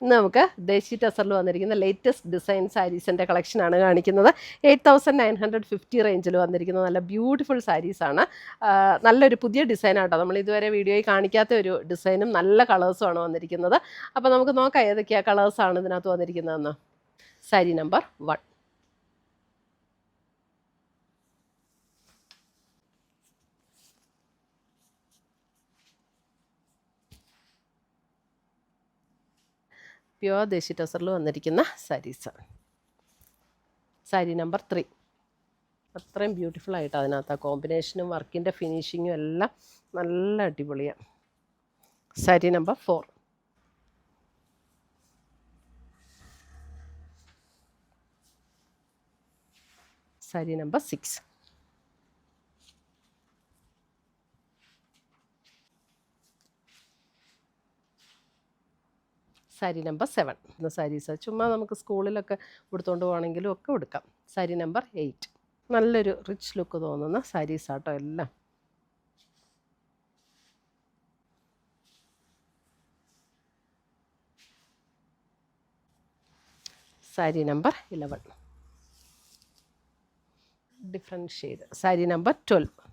ഇന്ന് നമുക്ക് ദേശി ടസറിൽ വന്നിരിക്കുന്ന ലേറ്റസ്റ്റ് ഡിസൈൻ സാരീസിൻ്റെ കളക്ഷനാണ് കാണിക്കുന്നത്. 8950 റേഞ്ചിൽ വന്നിരിക്കുന്ന നല്ല ബ്യൂട്ടിഫുൾ സാരീസാണ്. നല്ലൊരു പുതിയ ഡിസൈനാട്ടോ, നമ്മൾ ഇതുവരെ വീഡിയോയിൽ കാണിക്കാത്ത ഒരു ഡിസൈനും നല്ല കളേഴ്സുമാണ് വന്നിരിക്കുന്നത്. അപ്പോൾ നമുക്ക് നോക്കാം ഏതൊക്കെയാണ് കളേഴ്സാണ് ഇതിനകത്ത് വന്നിരിക്കുന്നതെന്ന്. സാരി നമ്പർ 1. പ്യുവർ ദേശി ടസറിൽ വന്നിരിക്കുന്ന സാരീസ്. സാരി നമ്പർ 3. അത്രയും ബ്യൂട്ടിഫുൾ ആയിട്ട് അതിനകത്ത് ആ കോമ്പിനേഷനും വർക്കിൻ്റെ ഫിനിഷിങ്ങും എല്ലാം നല്ല അടിപൊളിയാണ്. Sari number 4. Sari number 6. Sari number 7. എന്ന സാരീസ് ചുമ്മാ നമുക്ക് സ്കൂളിലൊക്കെ ഉടുത്തുകൊണ്ട് പോകണമെങ്കിലും ഒക്കെ ഉടുക്കാം. സാരി നമ്പർ 8. നല്ലൊരു റിച്ച് ലുക്ക് തോന്നുന്ന സാരീസാട്ടോ എല്ലാം. Sari number 11. Different shade. Sari number 12.